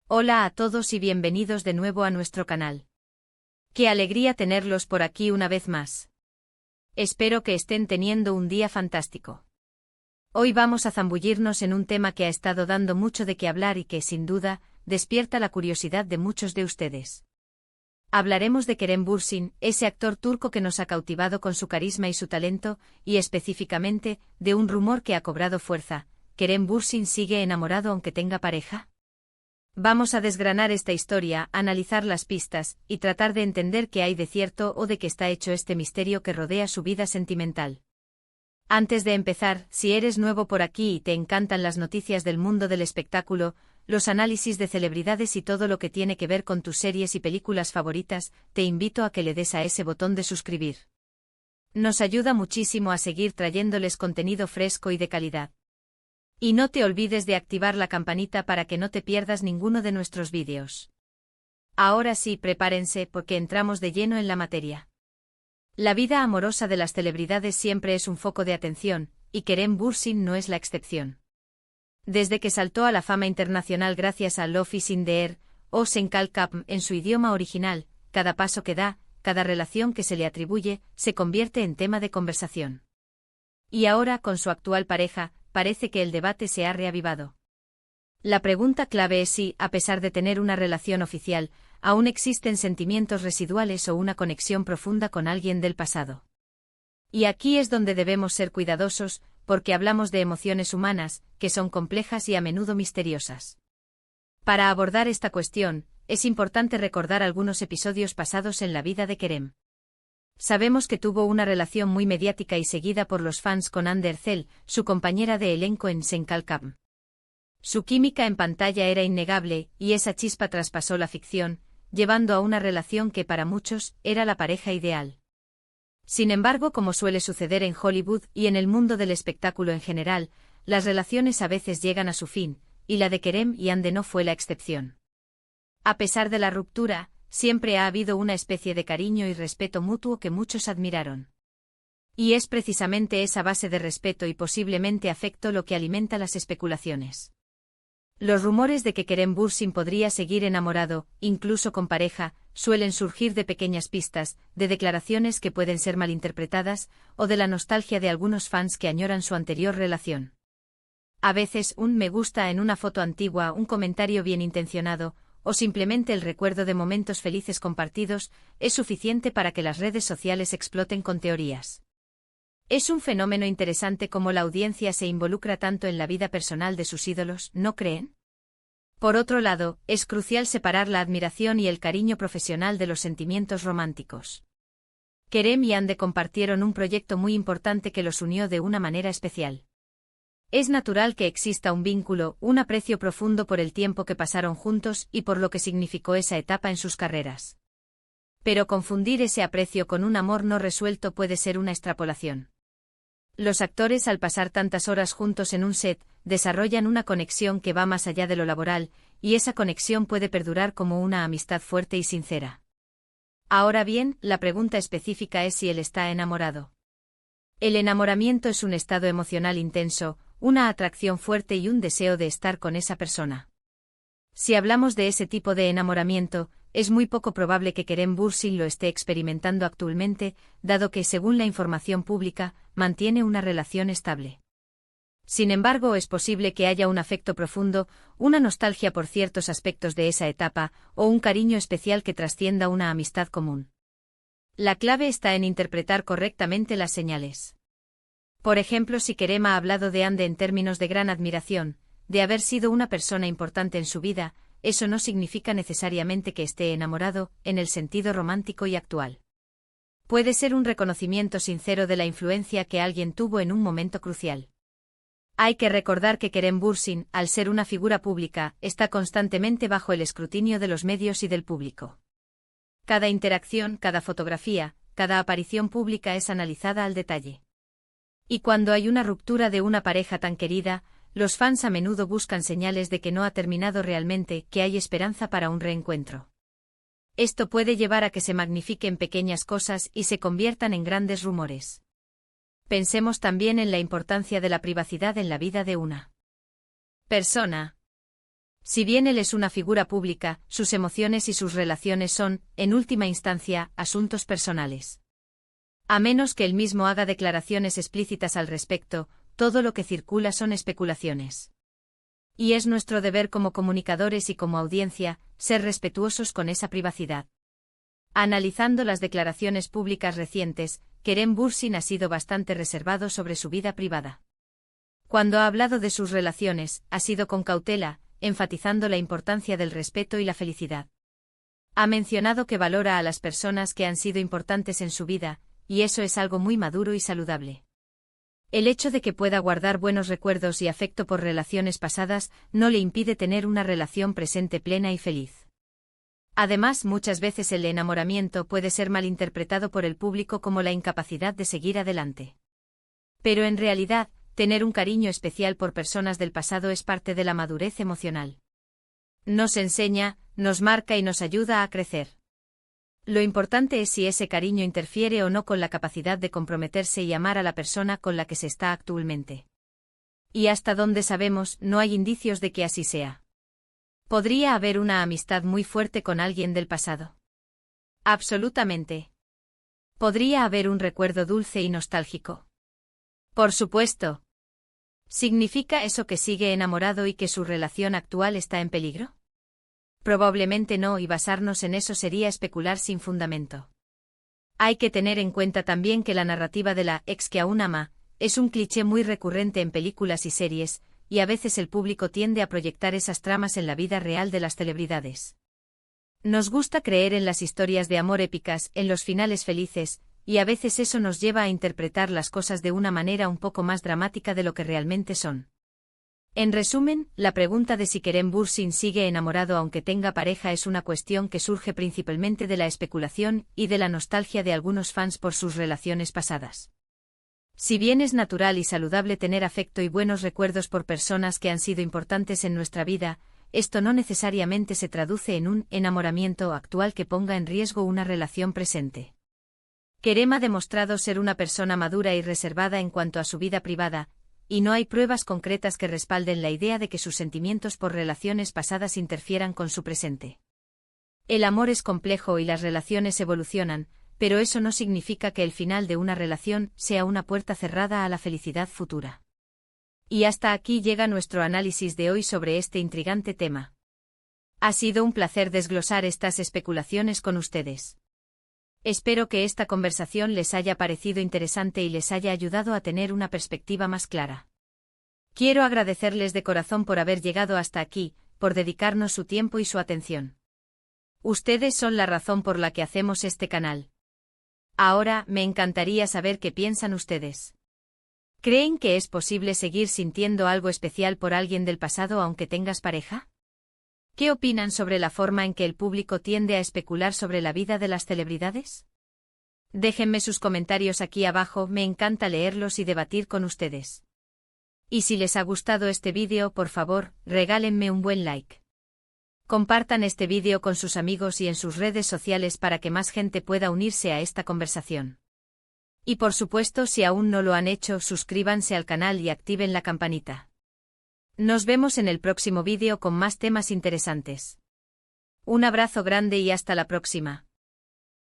Hola a todos y bienvenidos de nuevo a nuestro canal. Qué alegría tenerlos por aquí una vez más. Espero que estén teniendo un día fantástico. Hoy vamos a zambullirnos en un tema que ha estado dando mucho de qué hablar y que, sin duda, despierta la curiosidad de muchos de ustedes. Hablaremos de Kerem Bürsin, ese actor turco que nos ha cautivado con su carisma y su talento, y específicamente, de un rumor que ha cobrado fuerza. ¿Kerem Bürsin sigue enamorado aunque tenga pareja? Vamos a desgranar esta historia, analizar las pistas, y tratar de entender qué hay de cierto o de qué está hecho este misterio que rodea su vida sentimental. Antes de empezar, si eres nuevo por aquí y te encantan las noticias del mundo del espectáculo, los análisis de celebridades y todo lo que tiene que ver con tus series y películas favoritas, te invito a que le des a ese botón de suscribir. Nos ayuda muchísimo a seguir trayéndoles contenido fresco y de calidad. Y no te olvides de activar la campanita para que no te pierdas ninguno de nuestros vídeos. Ahora sí, prepárense porque entramos de lleno en la materia. La vida amorosa de las celebridades siempre es un foco de atención, y Kerem Bürsin no es la excepción. Desde que saltó a la fama internacional gracias a Love is in the air, o Sen Kalkap en su idioma original, cada paso que da, cada relación que se le atribuye, se convierte en tema de conversación. Y ahora, con su actual pareja, parece que el debate se ha reavivado. La pregunta clave es si, a pesar de tener una relación oficial, aún existen sentimientos residuales o una conexión profunda con alguien del pasado. Y aquí es donde debemos ser cuidadosos, porque hablamos de emociones humanas, que son complejas y a menudo misteriosas. Para abordar esta cuestión, es importante recordar algunos episodios pasados en la vida de Kerem. Sabemos que tuvo una relación muy mediática y seguida por los fans con Hande Erçel, su compañera de elenco en Sen Kalkap. Su química en pantalla era innegable, y esa chispa traspasó la ficción, llevando a una relación que para muchos era la pareja ideal. Sin embargo, como suele suceder en Hollywood y en el mundo del espectáculo en general, las relaciones a veces llegan a su fin, y la de Kerem y Hande no fue la excepción. A pesar de la ruptura, siempre ha habido una especie de cariño y respeto mutuo que muchos admiraron. Y es precisamente esa base de respeto y posiblemente afecto lo que alimenta las especulaciones. Los rumores de que Kerem Bürsin podría seguir enamorado, incluso con pareja, suelen surgir de pequeñas pistas, de declaraciones que pueden ser malinterpretadas, o de la nostalgia de algunos fans que añoran su anterior relación. A veces un me gusta en una foto antigua, un comentario bien intencionado, o simplemente el recuerdo de momentos felices compartidos, es suficiente para que las redes sociales exploten con teorías. Es un fenómeno interesante cómo la audiencia se involucra tanto en la vida personal de sus ídolos, ¿no creen? Por otro lado, es crucial separar la admiración y el cariño profesional de los sentimientos románticos. Kerem y Hande compartieron un proyecto muy importante que los unió de una manera especial. Es natural que exista un vínculo, un aprecio profundo por el tiempo que pasaron juntos y por lo que significó esa etapa en sus carreras. Pero confundir ese aprecio con un amor no resuelto puede ser una extrapolación. Los actores, al pasar tantas horas juntos en un set, desarrollan una conexión que va más allá de lo laboral, y esa conexión puede perdurar como una amistad fuerte y sincera. Ahora bien, la pregunta específica es si él está enamorado. El enamoramiento es un estado emocional intenso, una atracción fuerte y un deseo de estar con esa persona. Si hablamos de ese tipo de enamoramiento, es muy poco probable que Kerem Bürsin lo esté experimentando actualmente, dado que, según la información pública, mantiene una relación estable. Sin embargo, es posible que haya un afecto profundo, una nostalgia por ciertos aspectos de esa etapa, o un cariño especial que trascienda una amistad común. La clave está en interpretar correctamente las señales. Por ejemplo, si Kerem ha hablado de Hande en términos de gran admiración, de haber sido una persona importante en su vida, eso no significa necesariamente que esté enamorado, en el sentido romántico y actual. Puede ser un reconocimiento sincero de la influencia que alguien tuvo en un momento crucial. Hay que recordar que Kerem Bürsin, al ser una figura pública, está constantemente bajo el escrutinio de los medios y del público. Cada interacción, cada fotografía, cada aparición pública es analizada al detalle. Y cuando hay una ruptura de una pareja tan querida, los fans a menudo buscan señales de que no ha terminado realmente, que hay esperanza para un reencuentro. Esto puede llevar a que se magnifiquen pequeñas cosas y se conviertan en grandes rumores. Pensemos también en la importancia de la privacidad en la vida de una persona. Si bien él es una figura pública, sus emociones y sus relaciones son, en última instancia, asuntos personales. A menos que él mismo haga declaraciones explícitas al respecto, todo lo que circula son especulaciones. Y es nuestro deber como comunicadores y como audiencia, ser respetuosos con esa privacidad. Analizando las declaraciones públicas recientes, Kerem Bürsin ha sido bastante reservado sobre su vida privada. Cuando ha hablado de sus relaciones, ha sido con cautela, enfatizando la importancia del respeto y la felicidad. Ha mencionado que valora a las personas que han sido importantes en su vida, y eso es algo muy maduro y saludable. El hecho de que pueda guardar buenos recuerdos y afecto por relaciones pasadas no le impide tener una relación presente plena y feliz. Además, muchas veces el enamoramiento puede ser malinterpretado por el público como la incapacidad de seguir adelante. Pero en realidad, tener un cariño especial por personas del pasado es parte de la madurez emocional. Nos enseña, nos marca y nos ayuda a crecer. Lo importante es si ese cariño interfiere o no con la capacidad de comprometerse y amar a la persona con la que se está actualmente. Y hasta donde sabemos, no hay indicios de que así sea. ¿Podría haber una amistad muy fuerte con alguien del pasado? Absolutamente. ¿Podría haber un recuerdo dulce y nostálgico? Por supuesto. ¿Significa eso que sigue enamorado y que su relación actual está en peligro? Probablemente no, y basarnos en eso sería especular sin fundamento. Hay que tener en cuenta también que la narrativa de la ex que aún ama es un cliché muy recurrente en películas y series, y a veces el público tiende a proyectar esas tramas en la vida real de las celebridades. Nos gusta creer en las historias de amor épicas, en los finales felices, y a veces eso nos lleva a interpretar las cosas de una manera un poco más dramática de lo que realmente son. En resumen, la pregunta de si Kerem Bürsin sigue enamorado aunque tenga pareja es una cuestión que surge principalmente de la especulación y de la nostalgia de algunos fans por sus relaciones pasadas. Si bien es natural y saludable tener afecto y buenos recuerdos por personas que han sido importantes en nuestra vida, esto no necesariamente se traduce en un enamoramiento actual que ponga en riesgo una relación presente. Kerem ha demostrado ser una persona madura y reservada en cuanto a su vida privada, y no hay pruebas concretas que respalden la idea de que sus sentimientos por relaciones pasadas interfieran con su presente. El amor es complejo y las relaciones evolucionan, pero eso no significa que el final de una relación sea una puerta cerrada a la felicidad futura. Y hasta aquí llega nuestro análisis de hoy sobre este intrigante tema. Ha sido un placer desglosar estas especulaciones con ustedes. Espero que esta conversación les haya parecido interesante y les haya ayudado a tener una perspectiva más clara. Quiero agradecerles de corazón por haber llegado hasta aquí, por dedicarnos su tiempo y su atención. Ustedes son la razón por la que hacemos este canal. Ahora, me encantaría saber qué piensan ustedes. ¿Creen que es posible seguir sintiendo algo especial por alguien del pasado aunque tengas pareja? ¿Qué opinan sobre la forma en que el público tiende a especular sobre la vida de las celebridades? Déjenme sus comentarios aquí abajo, me encanta leerlos y debatir con ustedes. Y si les ha gustado este vídeo, por favor, regálenme un buen like. Compartan este vídeo con sus amigos y en sus redes sociales para que más gente pueda unirse a esta conversación. Y por supuesto, si aún no lo han hecho, suscríbanse al canal y activen la campanita. Nos vemos en el próximo vídeo con más temas interesantes. Un abrazo grande y hasta la próxima.